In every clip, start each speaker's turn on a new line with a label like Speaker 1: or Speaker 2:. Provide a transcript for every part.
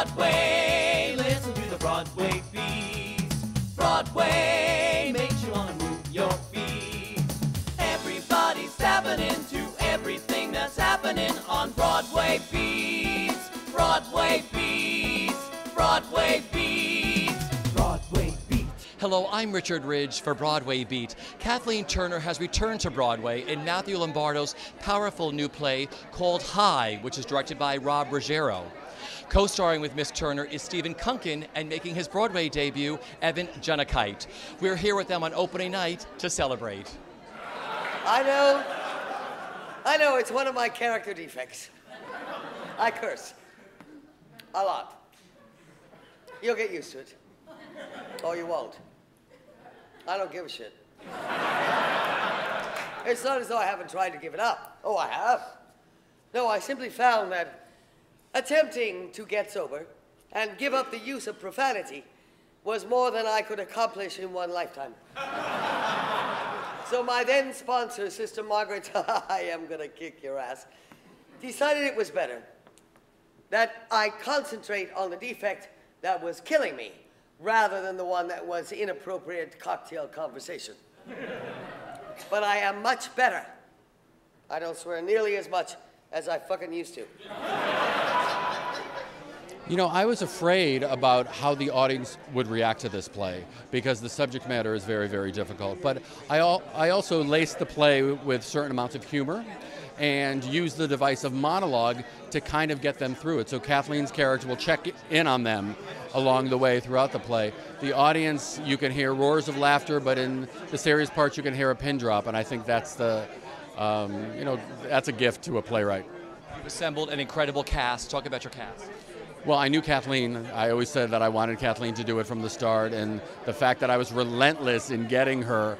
Speaker 1: Broadway, listen to the Broadway beat. Broadway makes you want to move your feet. Everybody's tapping into everything that's happening on Broadway beats. Broadway beats. Broadway beats. Broadway beat.
Speaker 2: Hello, I'm Richard Ridge for Broadway Beat. Kathleen Turner has returned to Broadway in Matthew Lombardo's powerful new play called High, which is directed by Rob Ruggiero. Co-starring with Miss Turner is Stephen Kunkin, and making his Broadway debut, Evan Junakite. We're here with them on opening night to celebrate.
Speaker 3: I know, it's one of my character defects. I curse. A lot. You'll get used to it. Or you won't. I don't give a shit. It's not as though I haven't tried to give it up. Oh, I have. No, I simply found that attempting to get sober and give up the use of profanity was more than I could accomplish in one lifetime. So my then sponsor, Sister Margaret, I am gonna kick your ass, decided it was better that I concentrate on the defect that was killing me rather than the one that was inappropriate cocktail conversation. But I am much better. I don't swear nearly as much as I fucking used to.
Speaker 4: You know, I was afraid about how the audience would react to this play because the subject matter is very, very difficult. But I also laced the play with certain amounts of humor and used the device of monologue to kind of get them through it. So Kathleen's character will check in on them along the way throughout the play. The audience, you can hear roars of laughter, but in the serious parts you can hear a pin drop, and I think that's the, that's a gift to a playwright.
Speaker 2: You've assembled an incredible cast. Talk about your cast.
Speaker 4: Well, I knew Kathleen. I always said that I wanted Kathleen to do it from the start, and the fact that I was relentless in getting her,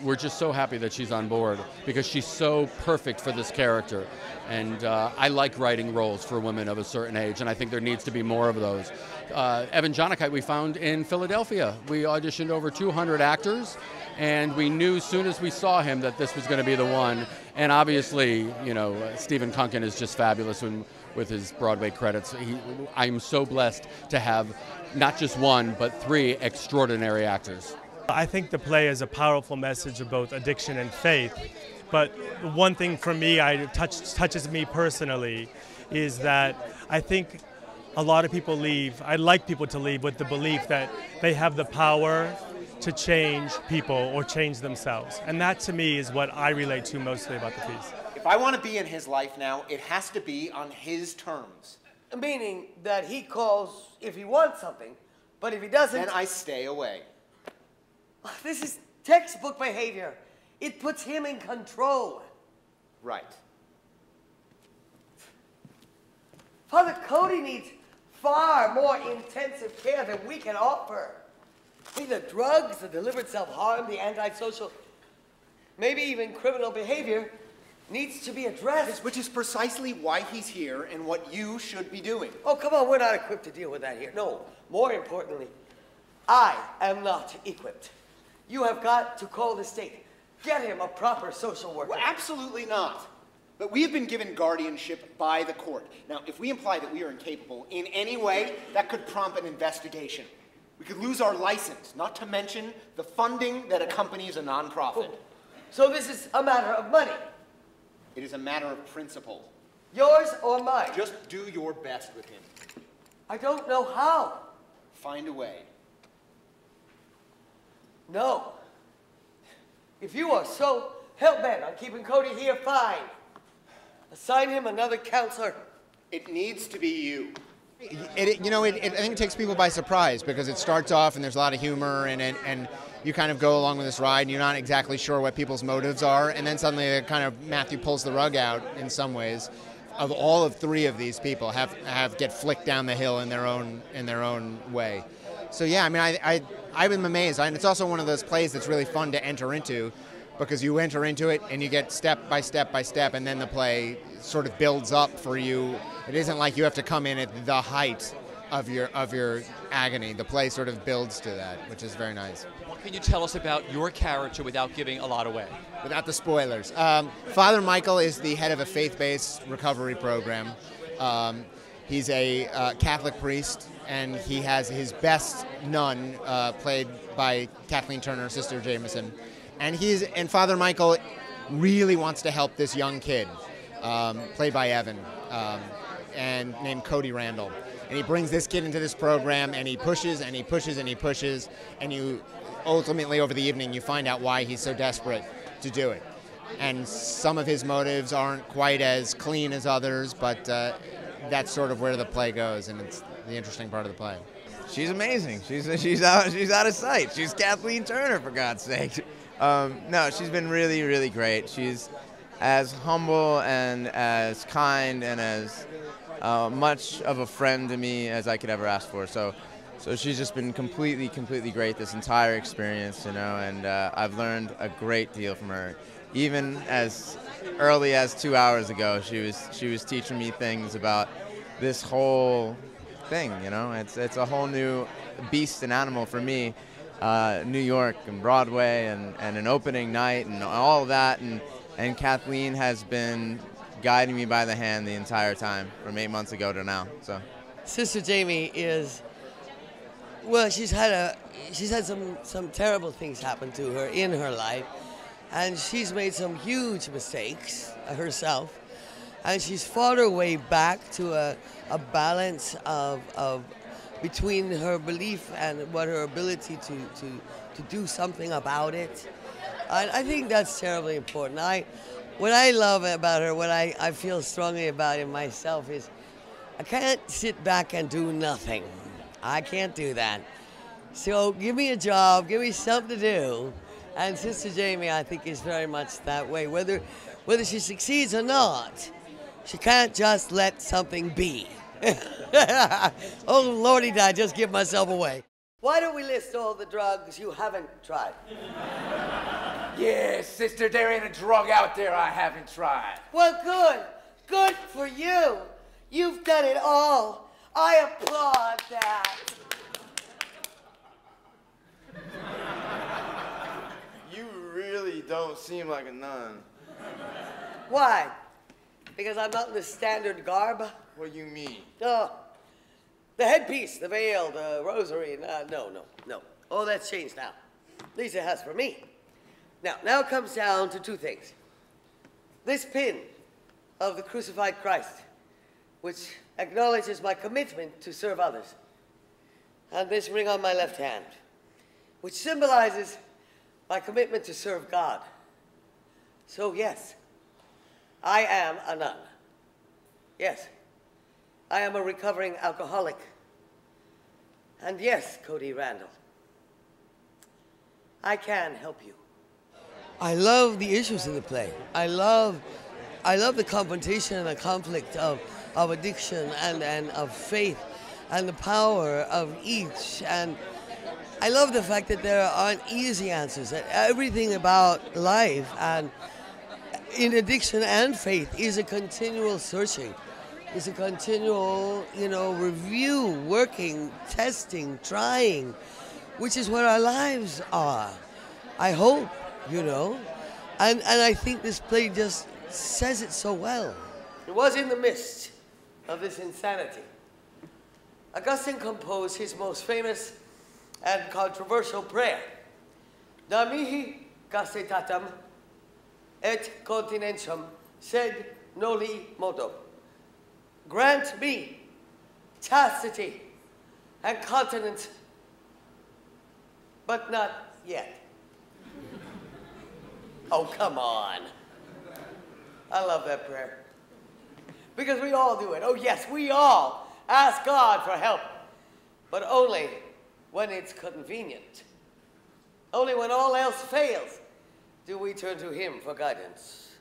Speaker 4: we're just so happy that she's on board because she's so perfect for this character. And I like writing roles for women of a certain age, and I think there needs to be more of those. Evan Junakite we found in Philadelphia. We auditioned over 200 actors, and we knew as soon as we saw him that this was going to be the one. And obviously, you know, Stephen Kunkin is just fabulous with his Broadway credits. I'm so blessed to have not just one, but 3 extraordinary actors.
Speaker 5: I think the play is a powerful message of both addiction and faith. But one thing for me, touches me personally, is that I think a lot of people leave, I'd like people to leave with the belief that they have the power to change people or change themselves. And that to me is what I relate to mostly about the piece.
Speaker 6: If I want to be in his life now, it has to be on his terms.
Speaker 3: Meaning that he calls if he wants something, but if he doesn't...
Speaker 6: Then I stay away.
Speaker 3: This is textbook behavior. It puts him in control.
Speaker 6: Right.
Speaker 3: Father Cody needs far more intensive care than we can offer. I mean, the drugs, the deliberate self-harm, the antisocial, maybe even criminal behavior needs to be addressed.
Speaker 6: Which is precisely why he's here and what you should be doing.
Speaker 3: Oh, come on, we're not equipped to deal with that here. No, more importantly, I am not equipped. You have got to call the state. Get him a proper social worker.
Speaker 6: Well, absolutely not. But we have been given guardianship by the court. Now, if we imply that we are incapable in any way, that could prompt an investigation. We could lose our license, not to mention the funding that accompanies a nonprofit.
Speaker 3: Oh. So this is a matter of money.
Speaker 6: It is a matter of principle.
Speaker 3: Yours or mine?
Speaker 6: Just do your best with him.
Speaker 3: I don't know how.
Speaker 6: Find a way.
Speaker 3: No. If you are so hell-bent on keeping Cody here, fine. Assign him another counselor.
Speaker 6: It needs to be you.
Speaker 7: I think it takes people by surprise because it starts off and there's a lot of humor in it, and you kind of go along with this ride and you're not exactly sure what people's motives are, and then suddenly Matthew pulls the rug out in some ways. Of all of 3 of these people have get flicked down the hill in their own way. So yeah, I mean, I've been amazed, and it's also one of those plays that's really fun to enter into, because you enter into it and you get step by step by step, and then the play sort of builds up for you. It isn't like you have to come in at the height of your agony. The play sort of builds to that, which is very nice.
Speaker 2: What can you tell us about your character without giving a lot away?
Speaker 7: Without the spoilers. Father Michael is the head of a faith-based recovery program. He's a Catholic priest, and he has his best nun, played by Kathleen Turner, Sister Jameson. And Father Michael really wants to help this young kid, played by Evan, and named Cody Randall. And he brings this kid into this program, and he pushes and he pushes and he pushes, and you ultimately over the evening you find out why he's so desperate to do it. And some of his motives aren't quite as clean as others, but that's sort of where the play goes, and it's the interesting part of the play.
Speaker 8: She's amazing. She's out of sight. She's Kathleen Turner, for God's sake. No, she's been really, really great. She's as humble and as kind and as much of a friend to me as I could ever ask for. So she's just been completely, completely great this entire experience, you know, and I've learned a great deal from her. Even as early as 2 hours ago, she was teaching me things about this whole thing, you know. It's a whole new beast and animal for me. New York and Broadway and an opening night and all of that, and Kathleen has been guiding me by the hand the entire time from 8 months ago to now. So
Speaker 3: Sister Jamie is, well, she's had some terrible things happen to her in her life, and she's made some huge mistakes herself, and she's fought her way back to a balance of between her belief and what her ability to do something about it. And I think that's terribly important. What I love about her, what I feel strongly about in myself is I can't sit back and do nothing. I can't do that. So give me a job, give me something to do. And Sister Jamie, I think, is very much that way. Whether she succeeds or not, she can't just let something be. Oh, Lordy, did I just give myself away. Why don't we list all the drugs you haven't tried?
Speaker 9: Yes, sister, there ain't a drug out there I haven't tried.
Speaker 3: Well, good. Good for you. You've done it all. I applaud that.
Speaker 8: you really don't seem like a nun.
Speaker 3: Why? Because I'm not in the standard garb?
Speaker 8: What do you mean?
Speaker 3: Oh, the headpiece, the veil, the rosary. No. All that's changed now. At least it has for me. Now it comes down to two things. This pin of the crucified Christ, which acknowledges my commitment to serve others. And this ring on my left hand, which symbolizes my commitment to serve God. So yes, I am a nun. Yes, I am a recovering alcoholic. And yes, Cody Randall, I can help you. I love the issues in the play. I love the confrontation and the conflict of addiction and of faith and the power of each. And I love the fact that there aren't easy answers, that everything about life and in addiction and faith is a continual searching. It's a continual, review, working, testing, trying, which is what our lives are. I hope, And I think this play just says it so well. It was in the midst of this insanity. Augustine composed his most famous and controversial prayer. Da mihi castitatem et continentiam sed noli modo. Grant me chastity and continence, but not yet. Oh, come on. I love that prayer. Because we all do it. Oh, yes, we all ask God for help, but only when it's convenient. Only when all else fails do we turn to Him for guidance.